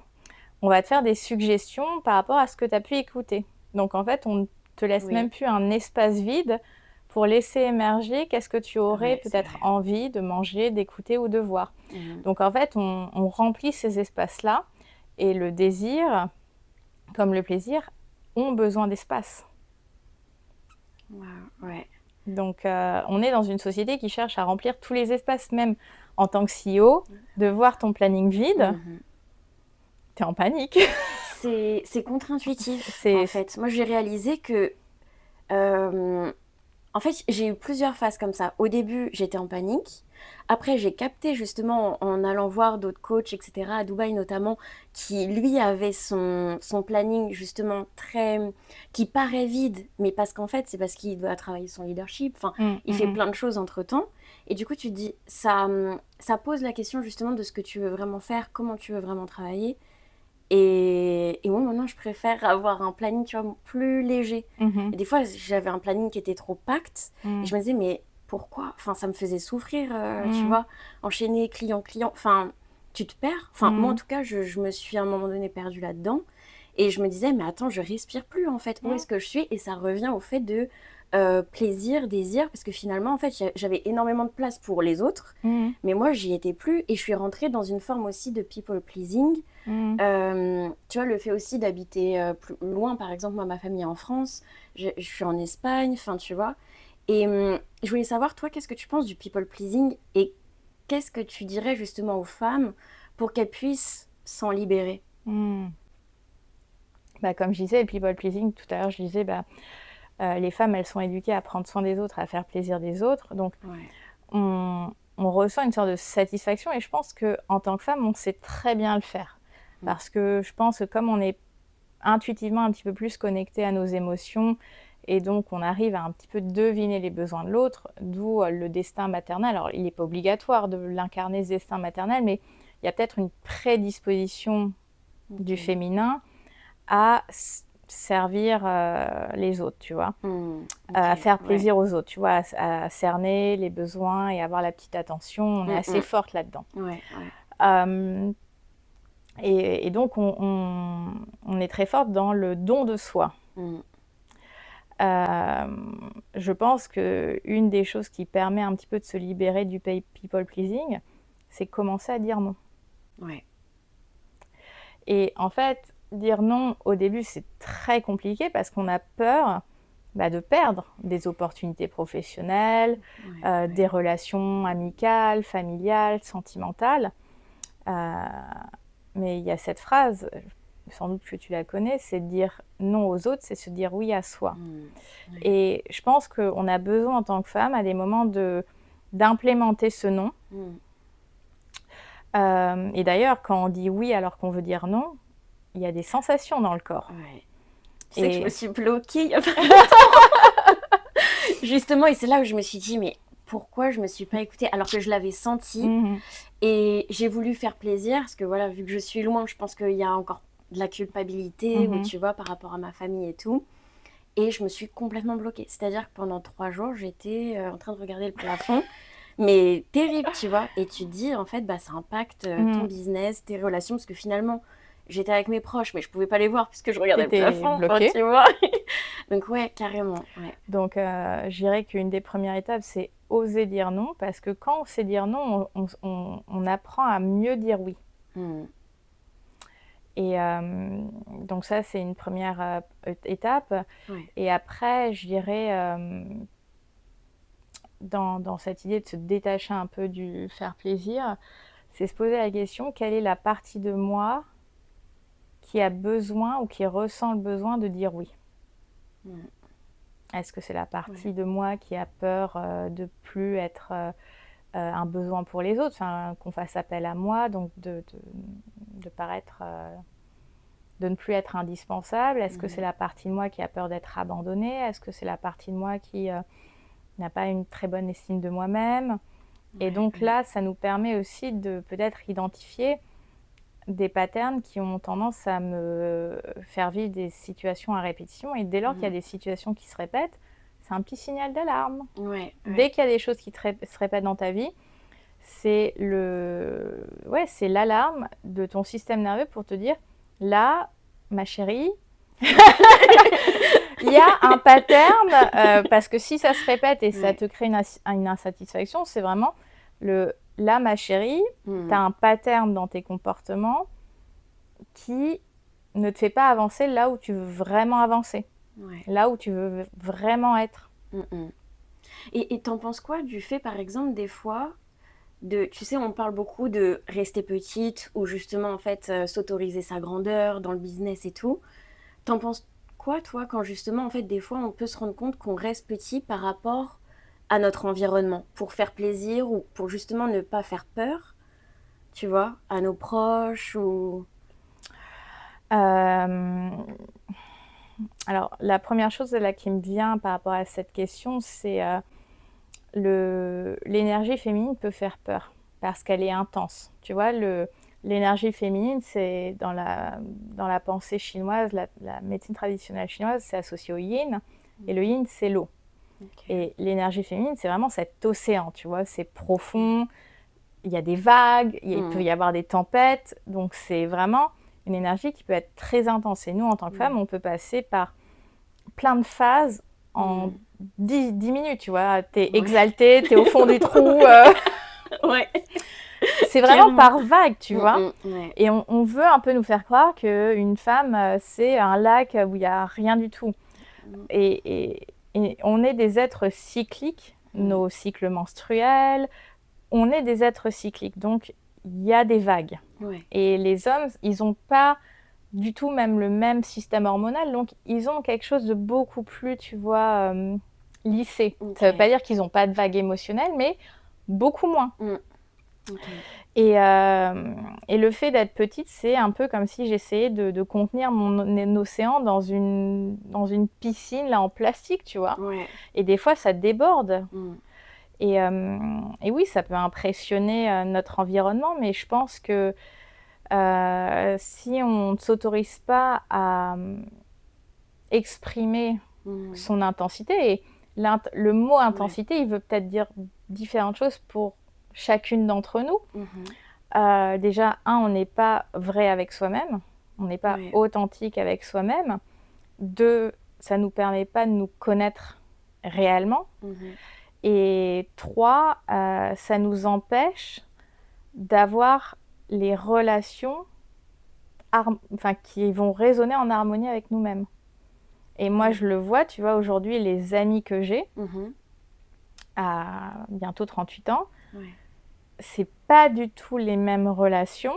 Speaker 1: On va te faire des suggestions par rapport à ce que tu as pu écouter. Donc en fait, on ne te laisse même plus un espace vide pour laisser émerger qu'est-ce que tu aurais peut-être envie de manger, d'écouter ou de voir. Donc en fait, on remplit ces espaces-là, et le désir, comme le plaisir, ont besoin d'espace. Donc, on est dans une société qui cherche à remplir tous les espaces, même en tant que CEO, de voir ton planning vide, t'es en panique.
Speaker 2: C'est contre-intuitif, en fait. Moi, j'ai réalisé que, En fait, j'ai eu plusieurs phases comme ça. Au début, j'étais en panique. Après, j'ai capté justement en allant voir d'autres coachs, etc., à Dubaï notamment, qui lui avait son planning justement très... qui paraît vide, mais parce qu'en fait, c'est parce qu'il doit travailler son leadership. Enfin, il fait plein de choses entre-temps. Et du coup, tu te dis, ça pose la question justement de ce que tu veux vraiment faire, comment tu veux vraiment travailler. Et moi, maintenant, je préfère avoir un planning, tu vois, plus léger. Et des fois, j'avais un planning qui était trop pacte. Et je me disais, mais pourquoi? Enfin, ça me faisait souffrir, tu vois, enchaîner client, client. Enfin, tu te perds. Enfin, moi, en tout cas, je me suis à un moment donné perdue là-dedans. Et je me disais, mais attends, je respire plus, en fait. Où est-ce que je suis? Et ça revient au fait de plaisir, désir. Parce que finalement, en fait, j'avais énormément de place pour les autres. Mais moi, j'y étais plus. Et je suis rentrée dans une forme aussi de people pleasing. Tu vois, le fait aussi d'habiter plus loin, par exemple, moi, ma famille est en France, je suis en Espagne, enfin, tu vois. Et je voulais savoir, toi, qu'est-ce que tu penses du people pleasing et qu'est-ce que tu dirais justement aux femmes pour qu'elles puissent s'en libérer?
Speaker 1: Bah, comme je disais, le people pleasing, tout à l'heure, je disais, les femmes, elles sont éduquées à prendre soin des autres, à faire plaisir des autres. Donc, on ressent une sorte de satisfaction et je pense qu'en tant que femme, on sait très bien le faire. Parce que je pense que comme on est intuitivement un petit peu plus connecté à nos émotions et donc on arrive à un petit peu deviner les besoins de l'autre, d'où le destin maternel. Alors, il n'est pas obligatoire de l'incarner, ce destin maternel, mais il y a peut-être une prédisposition du féminin à servir les autres, tu vois, à faire plaisir aux autres, tu vois, à cerner les besoins et avoir la petite attention. On est assez forte là-dedans. Et donc, on est très forte dans le don de soi. Je pense qu'une des choses qui permet un petit peu de se libérer du people pleasing, c'est commencer à dire non. Et en fait, dire non au début, c'est très compliqué parce qu'on a peur de perdre des opportunités professionnelles, des relations amicales, familiales, sentimentales. Mais il y a cette phrase, sans doute que tu la connais, c'est de dire non aux autres, c'est se dire oui à soi. Et je pense qu'on a besoin en tant que femme à des moments d'implémenter ce non. Et d'ailleurs, quand on dit oui alors qu'on veut dire non, il y a des sensations dans le corps.
Speaker 2: Tu sais que je me suis bloquée il y a pas longtemps. Justement, et c'est là où je me suis dit, mais pourquoi je me suis pas écoutée alors que je l'avais senti et j'ai voulu faire plaisir parce que voilà, vu que je suis loin, je pense qu'il y a encore de la culpabilité ou tu vois, par rapport à ma famille et tout. Et je me suis complètement bloquée. C'est-à-dire que pendant 3 jours, j'étais en train de regarder le plafond. Mais terrible, tu vois. Et tu te dis, en fait, ça impacte ton business, tes relations, parce que finalement, j'étais avec mes proches, mais je pouvais pas les voir puisque je regardais le plafond, tu vois. Donc ouais, carrément.
Speaker 1: Donc, je dirais qu'une des premières étapes, c'est oser dire non, parce que quand on sait dire non, on apprend à mieux dire oui. Et donc ça, c'est une première étape. Et après, je dirais, dans cette idée de se détacher un peu du faire plaisir, c'est se poser la question, quelle est la partie de moi qui a besoin ou qui ressent le besoin de dire oui? Est-ce que c'est la partie de moi qui a peur de plus être un besoin pour les autres, qu'on fasse appel à moi, donc de paraître... de ne plus être indispensable? Est-ce que c'est la partie de moi qui a peur d'être abandonnée? Est-ce que c'est la partie de moi qui n'a pas une très bonne estime de moi-même? Et donc là, ça nous permet aussi de peut-être identifier des patterns qui ont tendance à me faire vivre des situations à répétition. Et dès lors qu'il y a des situations qui se répètent, c'est un petit signal d'alarme. Dès qu'il y a des choses qui se répètent dans ta vie, c'est l'alarme de ton système nerveux pour te dire: là, ma chérie, il y a un pattern, parce que si ça se répète et ça te crée une insatisfaction, c'est vraiment là, ma chérie, tu as un pattern dans tes comportements qui ne te fait pas avancer là où tu veux vraiment avancer, là où tu veux vraiment être.
Speaker 2: Et t'en penses quoi du fait, par exemple, des fois... tu sais, on parle beaucoup de rester petite ou justement en fait s'autoriser sa grandeur dans le business et tout. T'en penses quoi quoi, toi, quand justement, en fait, des fois, on peut se rendre compte qu'on reste petit par rapport à notre environnement, pour faire plaisir ou pour justement ne pas faire peur, tu vois, à nos proches ou...
Speaker 1: Euh, Alors, la première chose là, qui me vient par rapport à cette question, c'est l'énergie féminine peut faire peur parce qu'elle est intense. Tu vois, l'énergie féminine, c'est dans la pensée chinoise, la médecine traditionnelle chinoise, c'est associé au yin. Et le yin, c'est l'eau. Okay. Et l'énergie féminine, c'est vraiment cet océan, tu vois, c'est profond, il y a des vagues, il peut y avoir des tempêtes. Donc, c'est vraiment une énergie qui peut être très intense. Et nous, en tant que femmes, on peut passer par plein de phases en 10 minutes, tu vois. T'es exaltée, t'es au fond du trou.
Speaker 2: Ouais.
Speaker 1: C'est vraiment par vague, tu vois. Ouais. Et on veut un peu nous faire croire qu'une femme, c'est un lac où il n'y a rien du tout. Et on est des êtres cycliques, nos cycles menstruels, on est des êtres cycliques. Donc, il y a des vagues. Ouais. Et les hommes, ils n'ont pas du tout même le même système hormonal, donc ils ont quelque chose de beaucoup plus, tu vois, lissé. Okay. Ça ne veut pas dire qu'ils n'ont pas de vagues émotionnelles, mais beaucoup moins. Okay. Et le fait d'être petite, c'est un peu comme si j'essayais de contenir mon océan dans une piscine là, en plastique, tu vois. Ouais. Et des fois, ça déborde. Et oui, ça peut impressionner notre environnement, mais je pense que si on ne s'autorise pas à exprimer son intensité, et le mot intensité, il veut peut-être dire différentes choses pour chacune d'entre nous. Déjà, on n'est pas vrai avec soi-même, on n'est pas authentique avec soi-même. 2, ça ne nous permet pas de nous connaître réellement. Et 3, ça nous empêche d'avoir les relations qui vont résonner en harmonie avec nous-mêmes. Et moi, je le vois, tu vois, aujourd'hui, les amis que j'ai, à bientôt 38 ans, c'est pas du tout les mêmes relations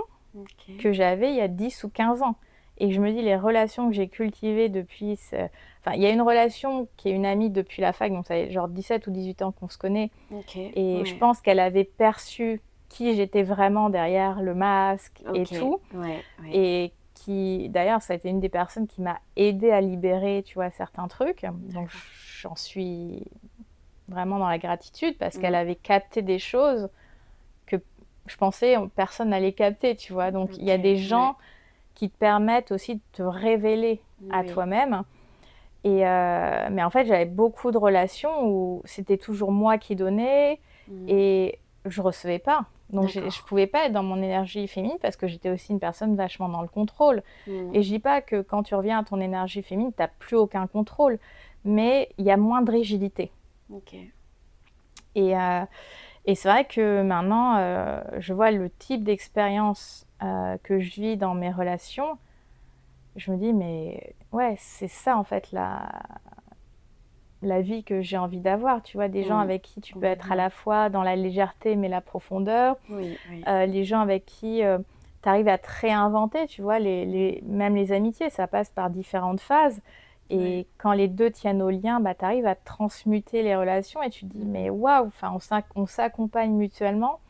Speaker 1: que j'avais il y a 10 ou 15 ans. Et je me dis, les relations que j'ai cultivées depuis... il y a une relation qui est une amie depuis la fac, donc ça fait genre 17 ou 18 ans qu'on se connaît. Et je pense qu'elle avait perçu qui j'étais vraiment derrière le masque et tout. Et qui, d'ailleurs, ça a été une des personnes qui m'a aidée à libérer, tu vois, certains trucs. Donc, j'en suis vraiment dans la gratitude parce qu'elle avait capté des choses que je pensais personne n'allait capter, tu vois. Donc, il y a des gens qui te permettent aussi de te révéler à toi-même. Et mais en fait, j'avais beaucoup de relations où c'était toujours moi qui donnais et je recevais pas. Donc, je pouvais pas être dans mon énergie féminine parce que j'étais aussi une personne vachement dans le contrôle. Et je dis pas que quand tu reviens à ton énergie féminine, tu n'as plus aucun contrôle, mais il y a moins de rigidité. Et c'est vrai que maintenant, je vois le type d'expérience que je vis dans mes relations. Je me dis, mais ouais, c'est ça en fait la vie que j'ai envie d'avoir, tu vois, des gens avec qui tu peux être à la fois dans la légèreté mais la profondeur, les gens avec qui tu arrives à te réinventer, tu vois, même les amitiés, ça passe par différentes phases, et quand les deux tiennent au lien, tu arrives à transmuter les relations et tu te dis, mais waouh, on s'accompagne mutuellement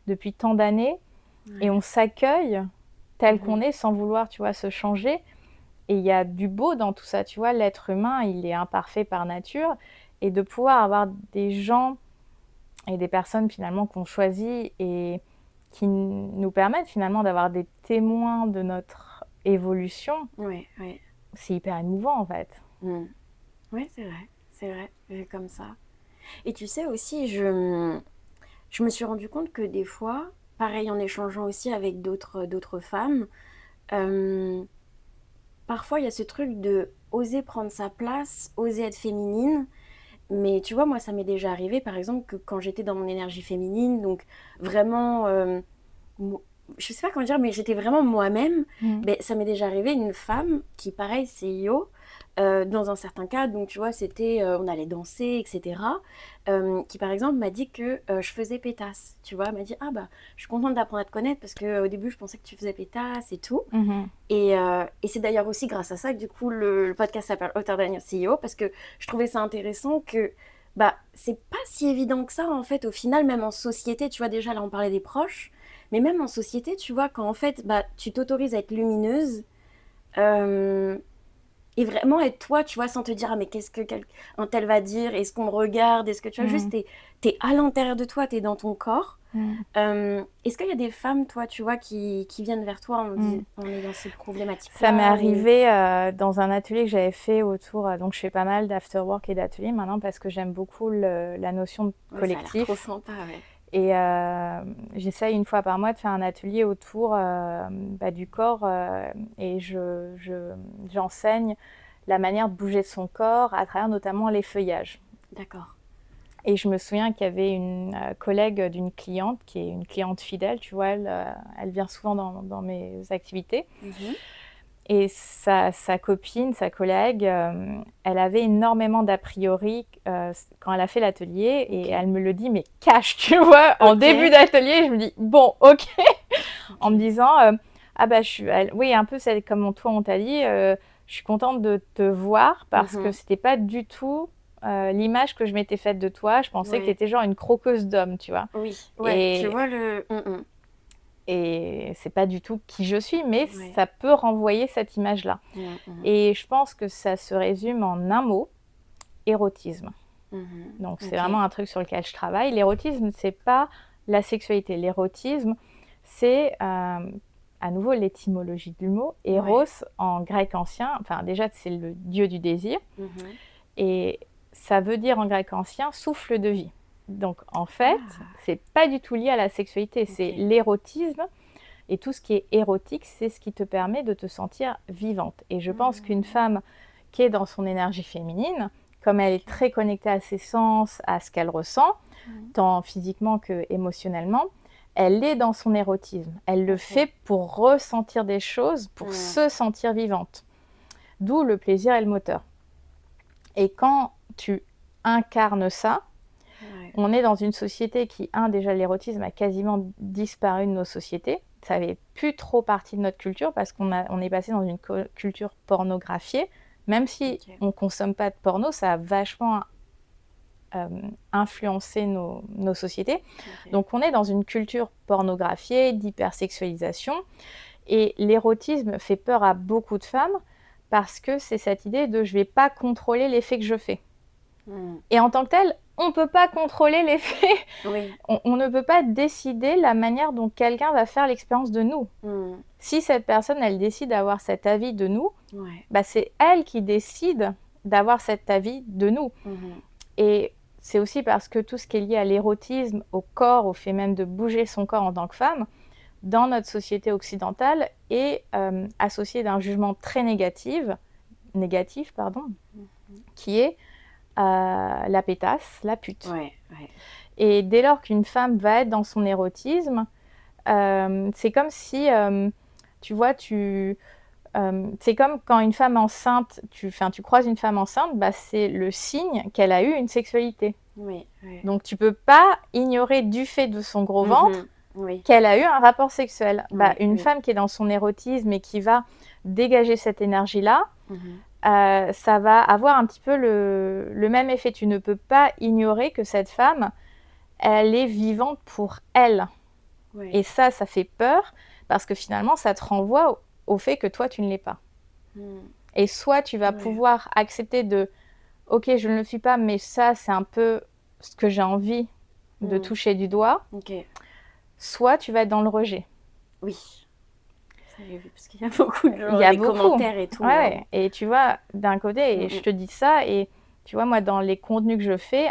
Speaker 1: depuis tant d'années et on s'accueille tel qu'on est sans vouloir, tu vois, se changer. Et il y a du beau dans tout ça, tu vois, l'être humain, il est imparfait par nature, et de pouvoir avoir des gens et des personnes finalement qu'on choisit et qui nous permettent finalement d'avoir des témoins de notre évolution, c'est hyper émouvant en fait.
Speaker 2: Oui, c'est vrai, comme ça. Et tu sais aussi, je me suis rendu compte que des fois, pareil en échangeant aussi avec d'autres femmes, parfois, il y a ce truc de oser prendre sa place, oser être féminine. Mais tu vois, moi, ça m'est déjà arrivé, par exemple, que quand j'étais dans mon énergie féminine, donc vraiment je sais pas comment dire, mais j'étais vraiment moi-même. Mais ça m'est déjà arrivé, une femme qui, pareil, CEO, dans un certain cas, donc tu vois, c'était, on allait danser, etc. Qui, par exemple, m'a dit que je faisais pétasse. Tu vois, elle m'a dit, ah bah, je suis contente d'apprendre à te connaître parce qu'au début, je pensais que tu faisais pétasse et tout. Et c'est d'ailleurs aussi grâce à ça que du coup, le podcast s'appelle Author Than Your CEO, parce que je trouvais ça intéressant que bah, c'est pas si évident que ça, en fait, au final, même en société, tu vois, déjà, là, on parlait des proches, mais même en société, tu vois, quand, en fait, bah, tu t'autorises à être lumineuse, et vraiment être toi, tu vois, sans te dire, ah, mais qu'est-ce que un tel va dire, est-ce qu'on me regarde, est-ce que, tu vois, juste, t'es à l'intérieur de toi, t'es dans ton corps. Est-ce qu'il y a des femmes, toi, tu vois, qui viennent vers toi en ayant ces problématiques-là?
Speaker 1: Ça m'est arrivé dans un atelier que j'avais fait autour, donc je fais pas mal d'afterwork et d'ateliers maintenant parce que j'aime beaucoup la notion de collectif.
Speaker 2: Ça a l'air trop sympa, ouais.
Speaker 1: Et j'essaye une fois par mois de faire un atelier autour du corps et j'enseigne la manière de bouger son corps à travers notamment les feuillages.
Speaker 2: D'accord.
Speaker 1: Et je me souviens qu'il y avait une collègue d'une cliente qui est une cliente fidèle, tu vois, elle vient souvent dans mes activités. Et sa copine, sa collègue, elle avait énormément d'a priori quand elle a fait l'atelier et elle me le dit, mais cash, tu vois, en début d'atelier, je me dis, bon, ok, en me disant, ah bah, oui, un peu comme toi, on t'a dit, je suis contente de te voir parce que c'était pas du tout l'image que je m'étais faite de toi. Je pensais que tu étais genre une croqueuse d'hommes, tu vois.
Speaker 2: Oui, ouais, tu vois
Speaker 1: Et c'est pas du tout qui je suis, mais ça peut renvoyer cette image-là. Et je pense que ça se résume en un mot, érotisme. Donc c'est vraiment un truc sur lequel je travaille. L'érotisme, c'est pas la sexualité. L'érotisme, c'est à nouveau l'étymologie du mot. Eros, en grec ancien, enfin déjà c'est le dieu du désir. Et ça veut dire en grec ancien souffle de vie. Donc en fait, c'est pas du tout lié à la sexualité, c'est l'érotisme. Et tout ce qui est érotique, c'est ce qui te permet de te sentir vivante. Et je pense qu'une femme qui est dans son énergie féminine, comme elle est très connectée à ses sens, à ce qu'elle ressent, tant physiquement que émotionnellement, elle est dans son érotisme. Elle le fait pour ressentir des choses, pour se sentir vivante. D'où le plaisir et le moteur. Et quand tu incarnes ça, on est dans une société qui, déjà l'érotisme a quasiment disparu de nos sociétés. Ça n'avait plus trop partie de notre culture parce qu'on est passé dans une culture pornographiée. Même si on ne consomme pas de porno, ça a vachement influencé nos sociétés. Donc on est dans une culture pornographiée, d'hypersexualisation. Et l'érotisme fait peur à beaucoup de femmes parce que c'est cette idée de je ne vais pas contrôler l'effet que je fais. Et en tant que tel, on ne peut pas contrôler l'effet. On ne peut pas décider la manière dont quelqu'un va faire l'expérience de nous. Si cette personne, elle décide d'avoir cet avis de nous, bah c'est elle qui décide d'avoir cet avis de nous. Et c'est aussi parce que tout ce qui est lié à l'érotisme, au corps, au fait même de bouger son corps en tant que femme, dans notre société occidentale, est associé d'un jugement très négatif, qui est la pétasse, la pute. Et dès lors qu'une femme va être dans son érotisme, c'est comme si, tu vois, c'est comme quand une femme enceinte, tu croises une femme enceinte, bah, c'est le signe qu'elle a eu une sexualité. Donc tu peux pas ignorer du fait de son gros ventre qu'elle a eu un rapport sexuel. Une femme qui est dans son érotisme et qui va dégager cette énergie-là, ça va avoir un petit peu le même effet. Tu ne peux pas ignorer que cette femme, elle est vivante pour elle. Et ça fait peur parce que finalement, ça te renvoie au fait que toi, tu ne l'es pas. Et soit tu vas pouvoir accepter de « Ok, je ne le suis pas, mais ça, c'est un peu ce que j'ai envie de toucher du doigt. » Soit tu vas être dans le rejet.
Speaker 2: J'ai vu, parce qu'il y a beaucoup de gens, des commentaires et tout.
Speaker 1: Et tu vois, d'un côté, et je te dis ça, et tu vois, moi, dans les contenus que je fais,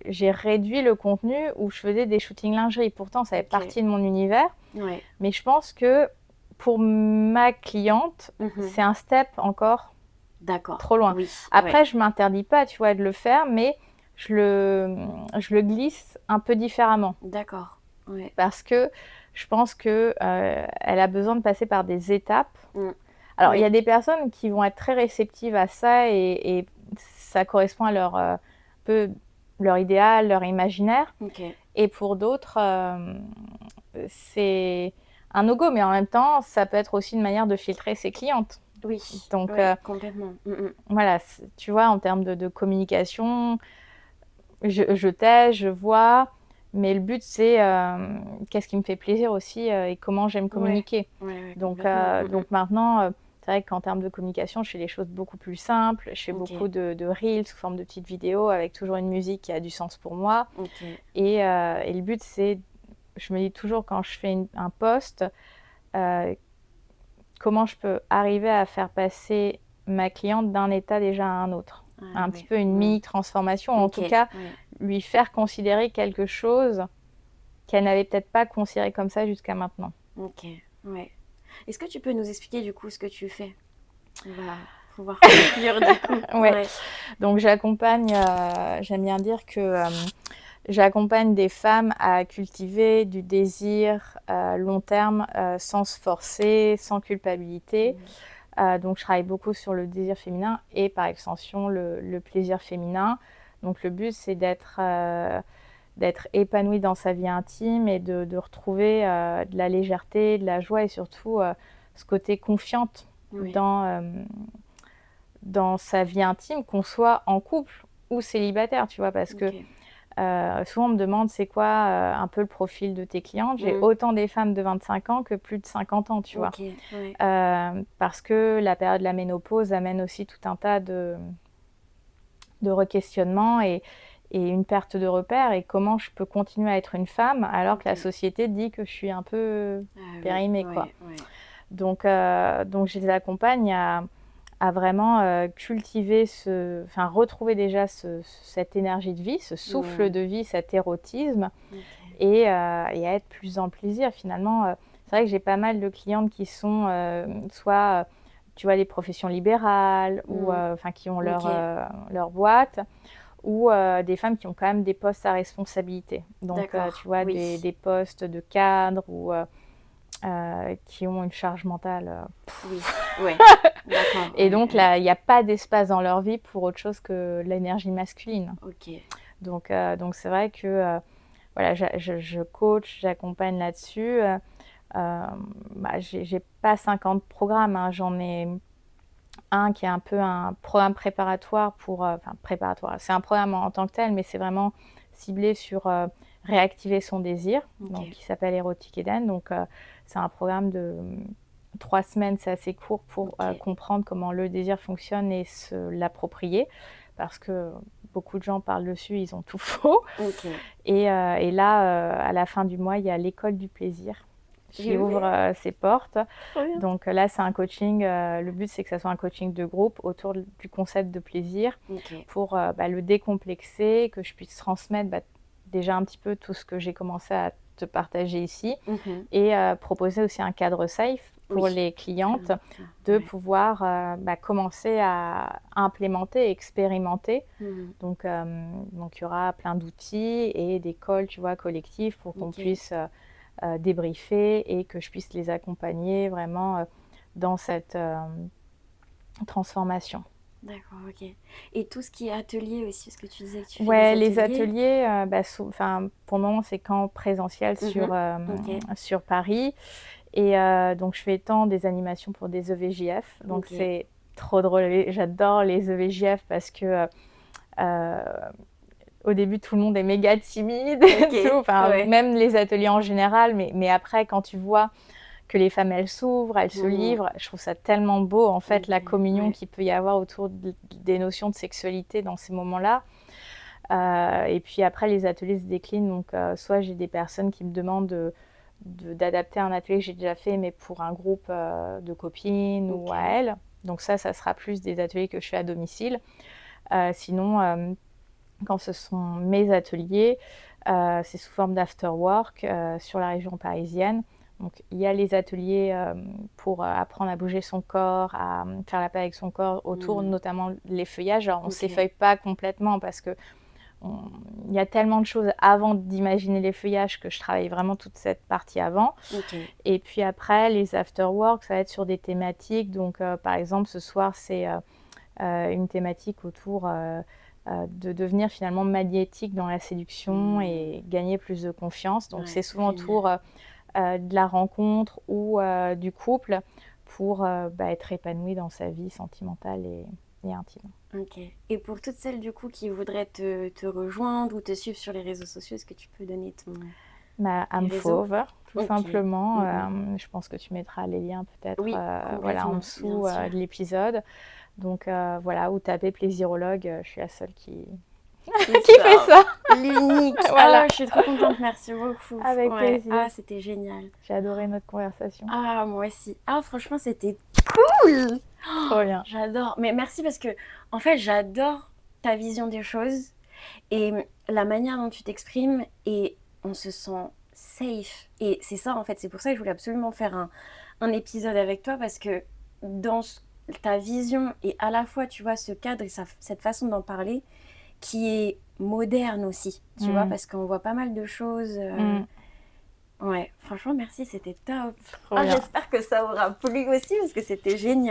Speaker 1: j'ai réduit le contenu où je faisais des shootings lingerie. Pourtant, ça fait partie de mon univers. Mais je pense que pour ma cliente, c'est un step encore trop loin. Après, je ne m'interdis pas, tu vois, de le faire, mais je le glisse un peu différemment. Parce que je pense que elle a besoin de passer par des étapes. Alors, il y a des personnes qui vont être très réceptives à ça et ça correspond à leur idéal, leur imaginaire. Et pour d'autres, c'est un no-go, mais en même temps, ça peut être aussi une manière de filtrer ses clientes.
Speaker 2: Oui, donc, complètement.
Speaker 1: Voilà, tu vois, en termes de communication, je t'aide, je vois, mais le but, c'est qu'est-ce qui me fait plaisir aussi et comment j'aime communiquer. Donc maintenant, c'est vrai qu'en termes de communication, je fais les choses beaucoup plus simples. Je fais beaucoup de reels sous forme de petites vidéos avec toujours une musique qui a du sens pour moi. Et le but, c'est, je me dis toujours quand je fais un post, comment je peux arriver à faire passer ma cliente d'un état déjà à un autre. Un petit peu une mini-transformation, en tout cas, lui faire considérer quelque chose qu'elle n'avait peut-être pas considéré comme ça jusqu'à maintenant.
Speaker 2: Est-ce que tu peux nous expliquer du coup ce que tu fais? On va pouvoir conclure du coup.
Speaker 1: Donc j'accompagne, j'aime bien dire que j'accompagne des femmes à cultiver du désir long terme sans se forcer, sans culpabilité. Donc je travaille beaucoup sur le désir féminin et par extension le plaisir féminin. Donc le but, c'est d'être épanouie dans sa vie intime et de retrouver de la légèreté, de la joie et surtout ce côté confiante dans sa vie intime, qu'on soit en couple ou célibataire, tu vois, parce que souvent on me demande c'est quoi un peu le profil de tes clientes. J'ai autant des femmes de 25 ans que plus de 50 ans, tu vois. Parce que la période de la ménopause amène aussi tout un tas de re-questionnements et une perte de repères et comment je peux continuer à être une femme alors que la société dit que je suis un peu périmée, quoi. Donc je les accompagne à vraiment cultiver retrouver déjà cette énergie de vie, ce souffle de vie, cet érotisme et à être plus en plaisir finalement. C'est vrai que j'ai pas mal de clientes qui sont soit tu vois des professions libérales ou qui ont leur boîte ou des femmes qui ont quand même des postes à responsabilité. Donc tu vois des postes de cadre ou qui ont une charge mentale. Et donc là, il n'y a pas d'espace dans leur vie pour autre chose que l'énergie masculine. Donc c'est vrai que voilà, je coach, j'accompagne là-dessus. J'ai pas 50 programmes, hein, j'en ai un qui est un peu un programme préparatoire préparatoire. C'est un programme en tant que tel, mais c'est vraiment ciblé sur réactiver son désir, donc qui s'appelle Erotic Eden. Donc c'est un programme de 3 semaines, c'est assez court pour comprendre comment le désir fonctionne et se l'approprier, parce que beaucoup de gens parlent dessus, ils ont tout faux. Et là, à la fin du mois, il y a l'école du plaisir qui ouvre ses portes. Donc là, c'est un coaching. Le but, c'est que ça soit un coaching de groupe autour du concept de plaisir pour le décomplexer, que je puisse transmettre déjà un petit peu tout ce que j'ai commencé à te partager ici et proposer aussi un cadre safe pour les clientes de pouvoir commencer à implémenter, expérimenter. Donc il y aura plein d'outils et des calls, tu vois, collectifs pour qu'on puisse débriefer et que je puisse les accompagner vraiment dans cette transformation.
Speaker 2: D'accord, Et tout ce qui est atelier aussi, ce que tu disais que tu fais
Speaker 1: les ateliers, pour le moment, c'est qu'en présentiel sur Paris. Et donc, je fais tant des animations pour des EVJF. Donc, c'est trop drôle. J'adore les EVJF parce que au début, tout le monde est méga timide. Même les ateliers en général. Mais après, quand tu vois que les femmes, elles s'ouvrent, elles se livrent, je trouve ça tellement beau, en fait, la communion qu'il peut y avoir autour des notions de sexualité dans ces moments-là. Et puis après, les ateliers se déclinent. Donc, soit j'ai des personnes qui me demandent d'adapter un atelier que j'ai déjà fait, mais pour un groupe de copines ou à elles. Donc ça sera plus des ateliers que je fais à domicile. Sinon, quand ce sont mes ateliers, c'est sous forme d'afterwork sur la région parisienne. Donc il y a les ateliers pour apprendre à bouger son corps, à faire la paix avec son corps, autour notamment les feuillages. Alors on ne s'effeuille pas complètement parce que il y a tellement de choses avant d'imaginer les feuillages que je travaille vraiment toute cette partie avant. Et puis après, les afterwork, ça va être sur des thématiques. Donc, par exemple, ce soir, c'est une thématique autour de devenir finalement magnétique dans la séduction et gagner plus de confiance. Donc, c'est souvent autour de la rencontre ou du couple pour être épanoui dans sa vie sentimentale et intime.
Speaker 2: Ok. Et pour toutes celles du coup qui voudraient te rejoindre ou te suivre sur les réseaux sociaux, est-ce que tu peux donner ton
Speaker 1: Ma âme fauve, tout simplement. Je pense que tu mettras les liens peut-être en dessous de l'épisode. Donc voilà, ou taper plaisirologue, je suis la seule qui fait ça.
Speaker 2: L'unique. Voilà. Je suis trop contente, merci beaucoup.
Speaker 1: Avec plaisir.
Speaker 2: Ah, c'était génial.
Speaker 1: J'ai adoré notre conversation.
Speaker 2: Ah, moi aussi. Ah, franchement, c'était cool.
Speaker 1: Trop bien.
Speaker 2: J'adore. Mais merci parce que, en fait, j'adore ta vision des choses et la manière dont tu t'exprimes et on se sent safe. Et c'est ça, en fait, c'est pour ça que je voulais absolument faire un épisode avec toi parce que dans ta vision et à la fois, tu vois, ce cadre et cette façon d'en parler qui est moderne aussi, tu vois, parce qu'on voit pas mal de choses. Ouais, franchement, merci, c'était top. J'espère que ça aura plu aussi parce que c'était génial.